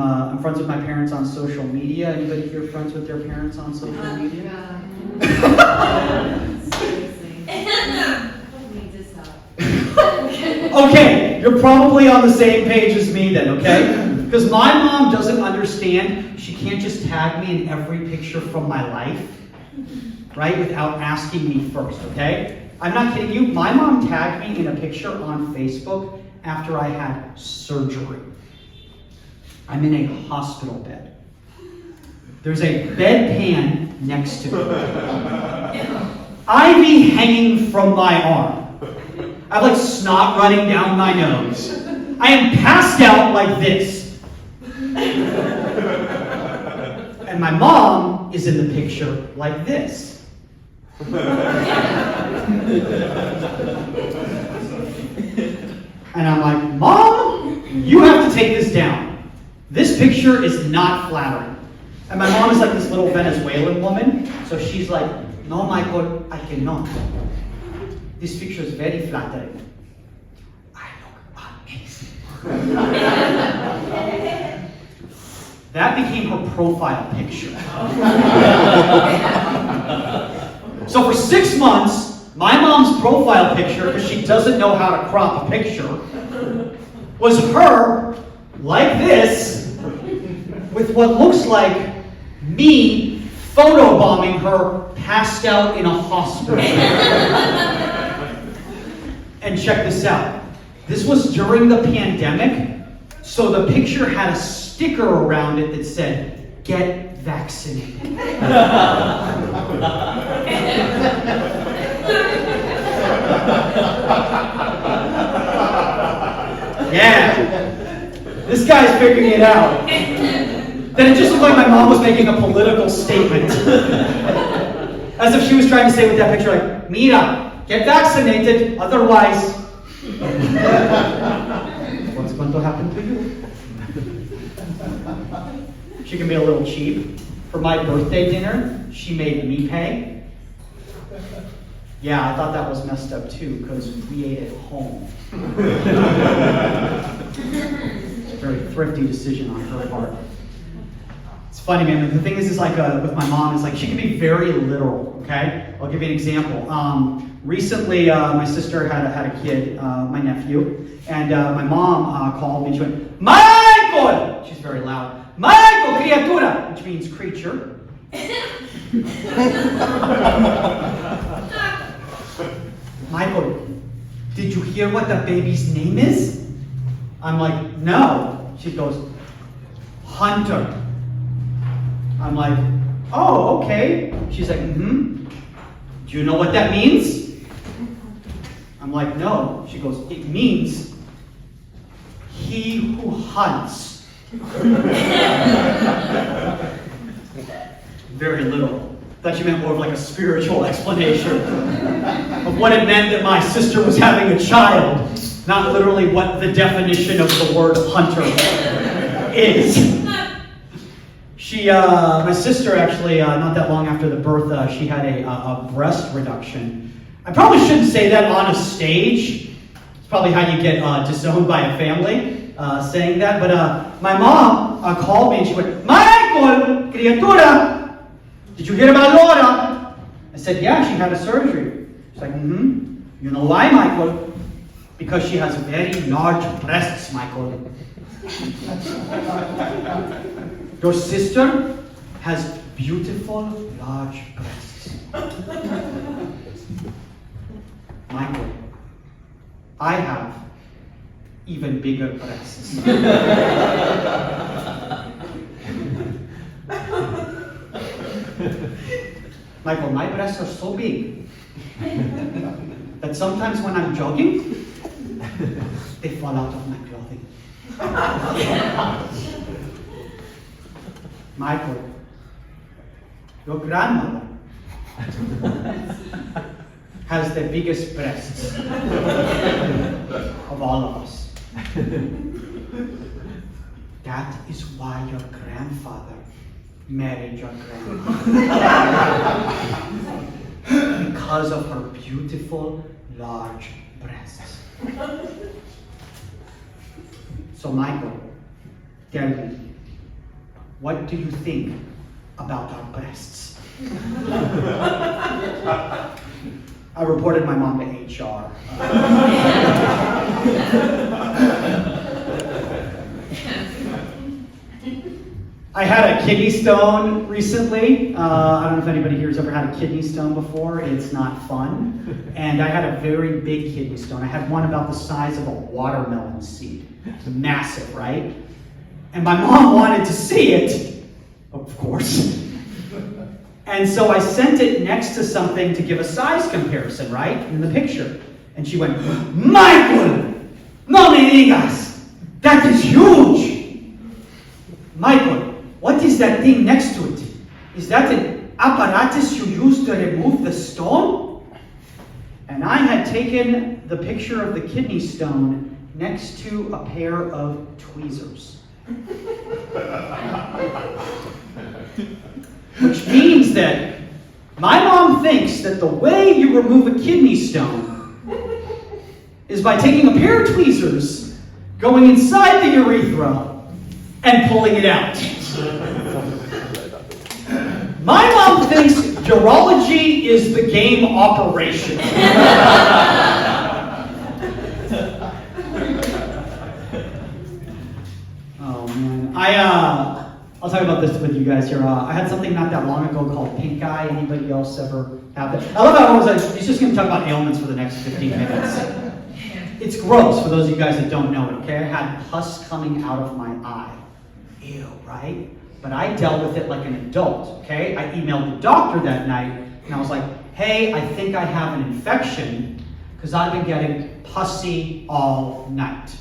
I'm friends with my parents on social media. Anybody here friends with their parents on social media? Okay, you're probably on the same page as me then, okay? Because my mom doesn't understand. She can't just tag me in every picture from my life, right, without asking me first, okay? I'm not kidding you. My mom tagged me in a picture on Facebook after I had surgery. I'm in a hospital bed. There's a bedpan next to me. IV hanging from my arm. I have like snot running down my nose. I am passed out like this. And my mom is in the picture like this. And I'm like, Mom, you have to take this down. This picture is not flattering. And my mom is like this little Venezuelan woman. So she's like, no, Michael, I cannot. This picture is very flattering. I look amazing. That became her profile picture. So for 6 months, my mom's profile picture, because she doesn't know how to crop a picture, was her like this, with what looks like me photobombing her passed out in a hospital. And check this out. This was during the pandemic, so the picture had a sticker around it that said, "Get vaccinated." Yeah. This guy's figuring it out. Then it just looked like my mom was making a political statement. As if she was trying to say with that picture, like, Mira, get vaccinated, otherwise... What's going to happen to you? She can be a little cheap. For my birthday dinner, she made me pay. Yeah, I thought that was messed up too, because we ate at home. It's a very thrifty decision on her part. It's funny, man. The thing is like with my mom, is like she can be very literal. Okay, I'll give you an example. Recently, my sister had a kid, my nephew, and my mom called me. She went, "Michael!" She's very loud. "Michael, criatura," which means creature. "Michael, did you hear what the baby's name is?" I'm like, "No." She goes, "Hunter." I'm like, "Oh, okay." She's like, "Mm-hmm. Do you know what that means?" I'm like, "No." She goes, "It means he who hunts." Very little. Thought you meant more of like a spiritual explanation of what it meant that my sister was having a child, not literally what the definition of the word hunter is. My sister actually, not that long after the birth, she had a breast reduction. I probably shouldn't say that on a stage. It's probably how you get disowned by a family, saying that. But my mom called me and she went, "Michael, criatura, did you hear about Laura?" I said, "Yeah, she had a surgery." She's like, "Mm-hmm. You know why, Michael? Because she has very large breasts, Michael." Your sister has beautiful, large breasts. Michael, I have even bigger breasts. Michael, my breasts are so big that sometimes when I'm jogging, they fall out of my clothing. Michael, your grandmother has the biggest breasts of all of us. That is why your grandfather married your grandma. Because of her beautiful, large breasts. So Michael, tell me, what do you think about our breasts? I reported my mom to HR. I had a kidney stone recently. I don't know if anybody here has ever had a kidney stone before. It's not fun. And I had a very big kidney stone. I had one about the size of a watermelon seed. It's massive, right? And my mom wanted to see it, of course. And so I sent it next to something to give a size comparison, right? In the picture. And she went, Michael! No me digas! That is huge! Michael, what is that thing next to it? Is that an apparatus you use to remove the stone? And I had taken the picture of the kidney stone next to a pair of tweezers. Which means that my mom thinks that the way you remove a kidney stone is by taking a pair of tweezers, going inside the urethra, and pulling it out. My mom thinks urology is the game Operation. Oh man, I'll talk about this with you guys here. I had something not that long ago called pink eye. Anybody else ever have it? I love how I was like, he's just going to talk about ailments for the next 15 minutes. It's gross for those of you guys that don't know it, okay? I had pus coming out of my eye. Ew, right? But I dealt with it like an adult, okay? I emailed the doctor that night, and I was like, hey, I think I have an infection, because I've been getting pussy all night.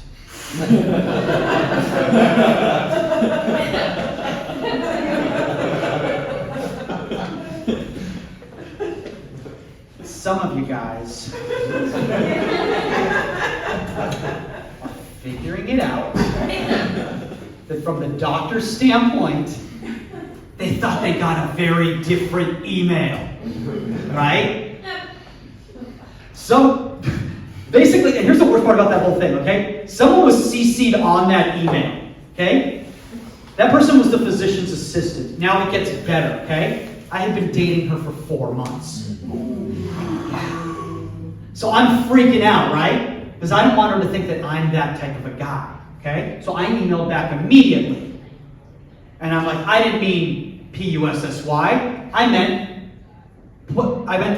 Some of you guys are figuring it out. That from the doctor's standpoint, they thought they got a very different email, right? So, basically, and here's the worst part about that whole thing, okay? Someone was CC'd on that email, okay? That person was the physician's assistant. Now it gets better, okay? I had been dating her for 4 months. So I'm freaking out, right? Because I don't want her to think that I'm that type of a guy. Okay? So I emailed back immediately. And I'm like, I didn't mean P-U-S-S-Y. I meant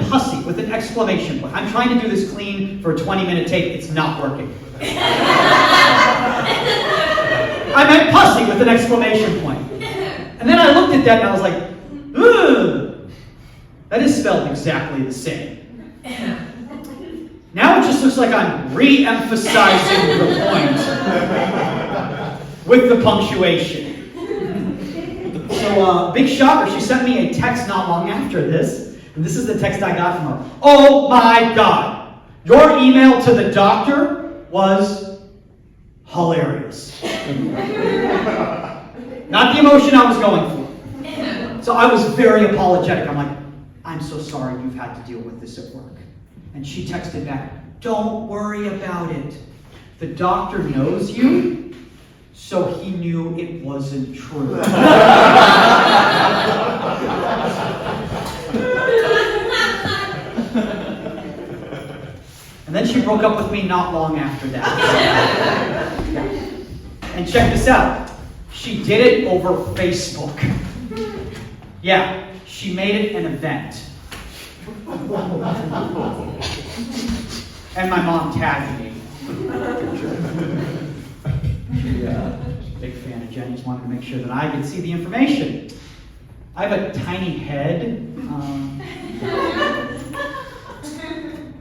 pussy with an exclamation point. I'm trying to do this clean for a 20-minute take. It's not working. I meant pussy with an exclamation point. And then I looked at that and I was like, ugh. That is spelled exactly the same. Now it just looks like I'm re-emphasizing the point with the punctuation. So, big shocker, she sent me a text not long after this, and this is the text I got from her. Oh my God, your email to the doctor was hilarious. Not the emotion I was going for. So I was very apologetic. I'm like, I'm so sorry you've had to deal with this at work. And she texted back, don't worry about it. The doctor knows you, so he knew it wasn't true. And then she broke up with me not long after that. Yeah. And check this out. She did it over Facebook. Yeah, she made it an event. And my mom tagged me. Yeah, big fan of Jenny's, wanted to make sure that I could see the information. I have a tiny head.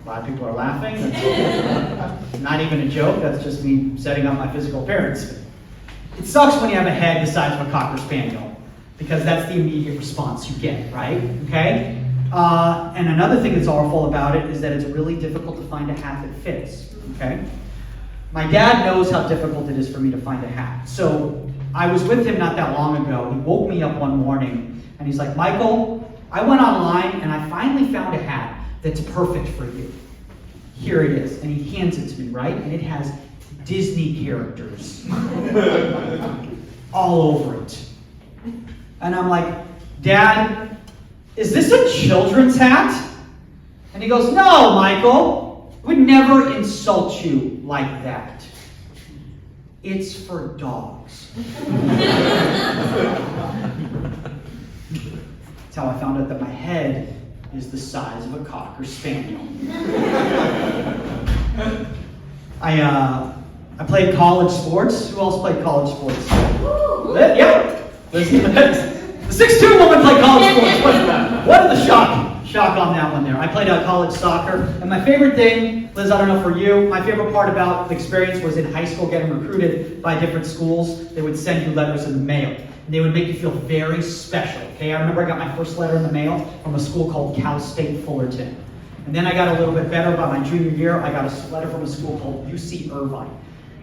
A lot of people are laughing. That's not even a joke. That's just me setting up my physical appearance. It sucks when you have a head the size of a Cocker Spaniel, because that's the immediate response you get, right? Okay? And another thing that's awful about it is that it's really difficult to find a hat that fits, okay? My dad knows how difficult it is for me to find a hat. So I was with him not that long ago. He woke me up one morning and he's like, Michael, I went online and I finally found a hat that's perfect for you. Here it is. And he hands it to me, right? And it has Disney characters all over it. And I'm like, Dad, is this a children's hat? And he goes, no, Michael, I would never insult you like that. It's for dogs. That's how I found out that my head is the size of a Cocker Spaniel. I played college sports. Who else played college sports? Yeah. The 6'2" woman played college sports. What the shock on that one there. I played college soccer. And my favorite thing, Liz, I don't know for you, my favorite part about the experience was in high school getting recruited by different schools. They would send you letters in the mail. And they would make you feel very special. Okay, I remember I got my first letter in the mail from a school called Cal State Fullerton. And then I got a little bit better by my junior year. I got a letter from a school called UC Irvine.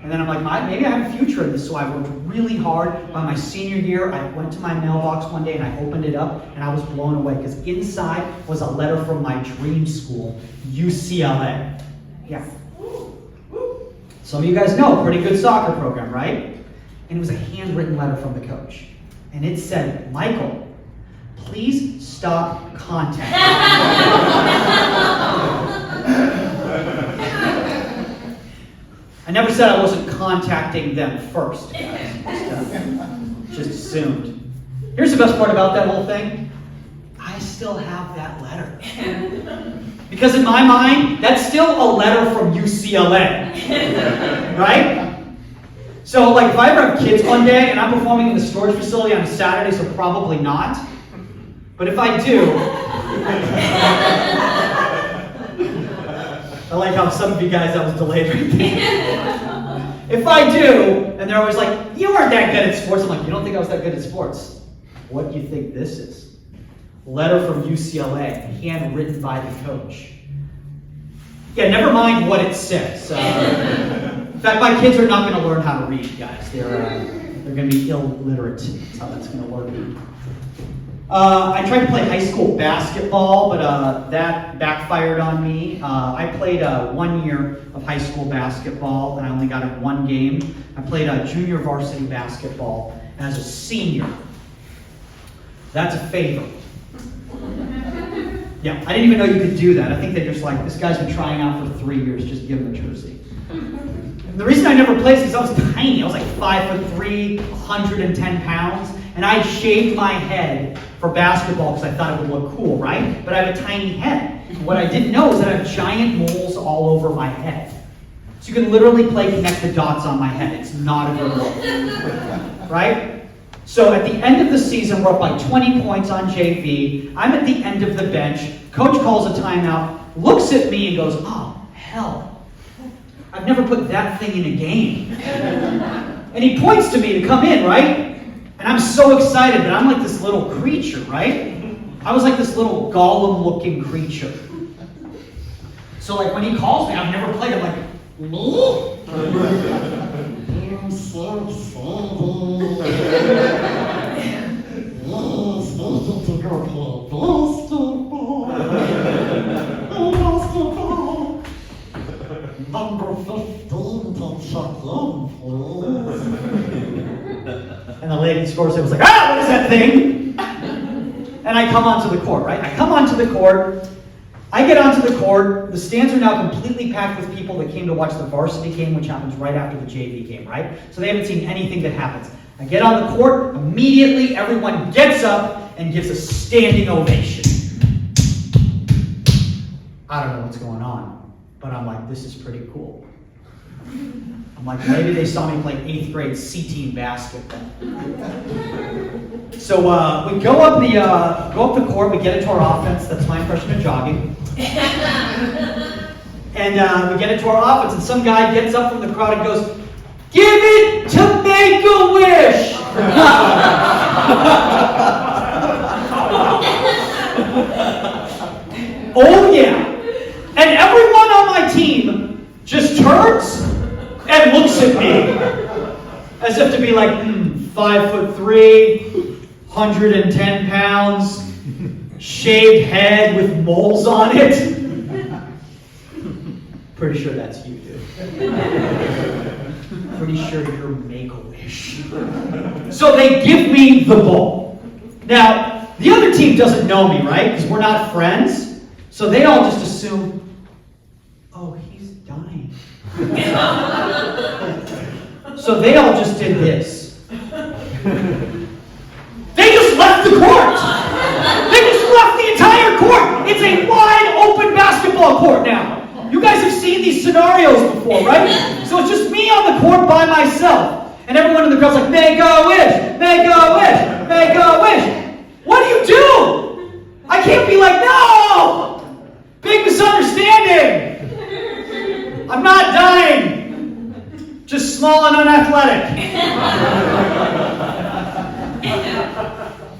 And then I'm like, maybe I have a future in this, so I worked really hard. By my senior year, I went to my mailbox one day and I opened it up, and I was blown away because inside was a letter from my dream school, UCLA. Yeah. Some of you guys know, pretty good soccer program, right? And it was a handwritten letter from the coach. And it said, Michael, please stop contacting me. I never said I wasn't contacting them first, guys. Just assumed. Here's the best part about that whole thing. I still have that letter. Because in my mind, that's still a letter from UCLA. Right? So, like, if I ever have kids one day and I'm performing in the storage facility on a Saturday, so probably not. But if I do, I like how some of you guys, that was delayed right there. If I do, and they're always like, you weren't that good at sports. I'm like, you don't think I was that good at sports? What do you think this is? Letter from UCLA, handwritten by the coach. Yeah, never mind what it says. In fact, my kids are not going to learn how to read, guys. They're going to be illiterate. That's how that's going to work. I tried to play high school basketball, but that backfired on me. I played 1 year of high school basketball, and I only got in one game. I played junior varsity basketball as a senior. That's a favor. Yeah, I didn't even know you could do that. I think they're just like, this guy's been trying out for 3 years, just give him a jersey. And the reason I never played is because I was tiny. I was like 5'3", 110 pounds, and I shaved my head for basketball because I thought it would look cool, right? But I have a tiny head. What I didn't know is that I have giant moles all over my head. So you can literally play connect the dots on my head. It's not a good look, right? So at the end of the season, we're up by 20 points on JV. I'm at the end of the bench. Coach calls a timeout, looks at me and goes, oh, hell. I've never put that thing in a game. And he points to me to come in, right? And I'm so excited, but I'm like this little creature, right? I was like this little Gollum-looking creature. So like when he calls me, I've never played. I'm like, me? I'm so excited. Yes, we get to go play basketball. Number 15 can check in, please. And the lady scores it was like, ah, what is that thing? And I come onto the court, right? I come onto the court. I get onto the court. The stands are now completely packed with people that came to watch the varsity game, which happens right after the JV game, right? So they haven't seen anything that happens. I get on the court. Immediately, everyone gets up and gives a standing ovation. I don't know what's going on, but I'm like, this is pretty cool. I'm like, maybe they saw me play 8th grade C-team basketball. So we go up the court, we get into our offense. That's my impression of jogging. And we get into our offense, and some guy gets up from the crowd and goes, give it to Make-A-Wish! Oh yeah! And everyone on my team just turns and looks at me as if to be like, 5'3", 110 pounds, shaved head with moles on it. Pretty sure that's you, dude. Pretty sure you're Make-A-Wish. So they give me the ball. Now, the other team doesn't know me, right? Because we're not friends. So they all just assume, oh, he's dying. So they all just did this. They just left the court. They just left the entire court. It's a wide open basketball court now. You guys have seen these scenarios before, right? So it's just me on the court by myself. And everyone in the crowd's like, make a wish, make a wish, make a wish. What do you do? I can't be like, no! Big misunderstanding. I'm not dying. Just small and unathletic.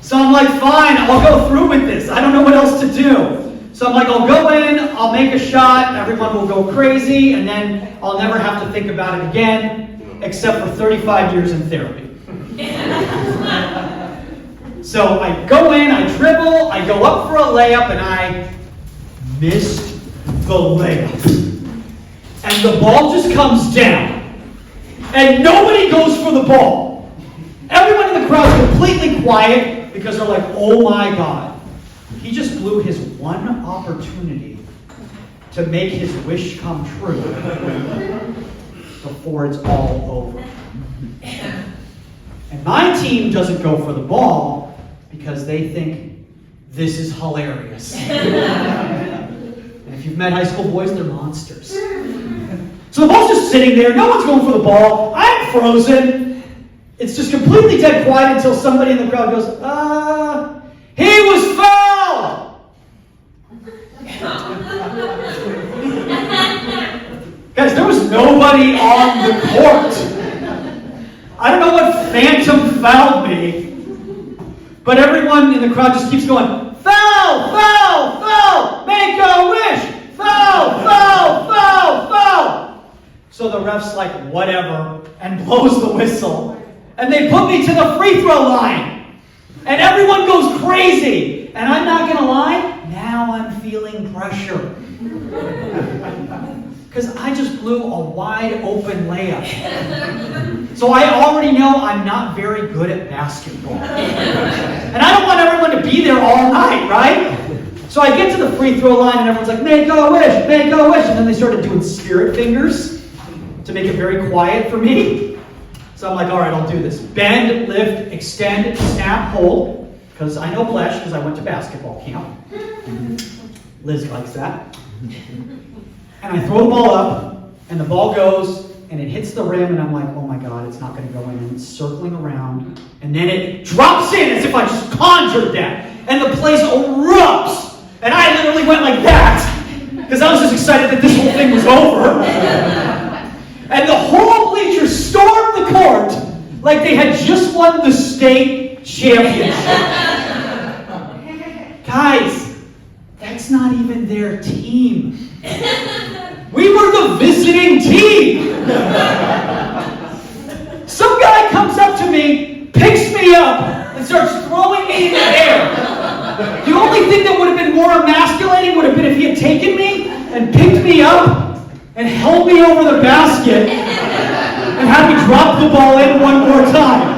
So I'm like, fine, I'll go through with this. I don't know what else to do. So I'm like, I'll go in, I'll make a shot, everyone will go crazy, and then I'll never have to think about it again, except for 35 years in therapy. So I go in, I dribble, I go up for a layup, and I missed the layup. And the ball just comes down. And nobody goes for the ball. Everyone in the crowd's completely quiet because they're like, oh my God. He just blew his one opportunity to make his wish come true before it's all over. And my team doesn't go for the ball because they think this is hilarious. And if you've met high school boys, they're monsters. So the ball's just sitting there, no one's going for the ball, I'm frozen. It's just completely dead quiet until somebody in the crowd goes, he was fouled! Guys, there was nobody on the court. I don't know what phantom fouled me, but everyone in the crowd just keeps going, foul, foul, foul, make a wish, foul, foul, foul, foul. So the ref's like, whatever, and blows the whistle. And they put me to the free throw line. And everyone goes crazy. And I'm not going to lie, now I'm feeling pressure. Because I just blew a wide open layup. So I already know I'm not very good at basketball. And I don't want everyone to be there all night, right? So I get to the free throw line and everyone's like, make a wish, make a wish. And then they started doing spirit fingers to make it very quiet for me. So I'm like, all right, I'll do this. Bend, lift, extend, snap, hold. Because I know Blesh, because I went to basketball camp. Liz likes that. And I throw the ball up, and the ball goes, and it hits the rim, and I'm like, oh my God, it's not going to go in. And it's circling around, and then it drops in as if I just conjured that. And the place erupts. And I literally went like that, because I was just excited that this whole thing was over. And the whole bleachers stormed the court like they had just won the state championship. Guys, that's not even their team. We were the visiting team. Some guy comes up to me, picks me up, and starts throwing me in the air. The only thing that would have been more emasculating would have been if he had taken me and picked me up and held me over the basket and had me drop the ball in one more time.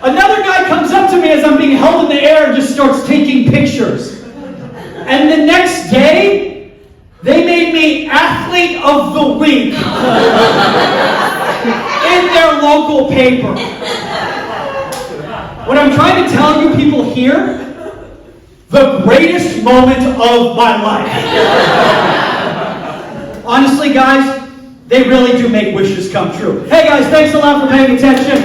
Another guy comes up to me as I'm being held in the air and just starts taking pictures. And the next day, they made me Athlete of the Week in their local paper. What I'm trying to tell you people here, the greatest moment of my life. Honestly, guys, they really do make wishes come true. Hey guys, thanks a lot for paying attention.